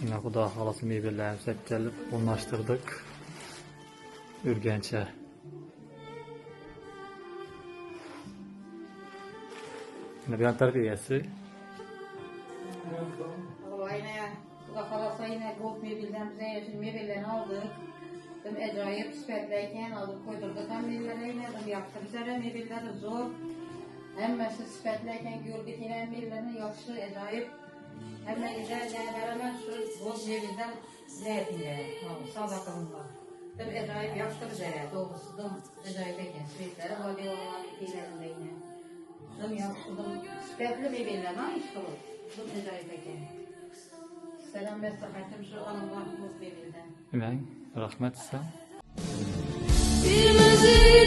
Yine bu da halası meyvelerimizi hep gelip onlaştırdık. Ürgenç'e. Yine bir terbiyesi. Yine bu da halasa yine gold meyveden bize yeşil meyvelerini aldık. Acayip sifatlıyken aldık koydurduk hem meyveleri yine de yaptı. Bize meyveleri zor. Hem mesela sifatlıyken gördük yine meyvelerini yaxşı, acayip. Hem de güzel beraber şu gold meyveden zeytinle, sadakımla. Acayip yaxşı bize doğrusu da acayip eken sifatları. O bir olan bitkilerinde yine. Sifatlı meyvelerini işte bu. Acayip eken. Selam ve sıhhatim şu anılar gold meyveden. Hemen rahmet ise. Bir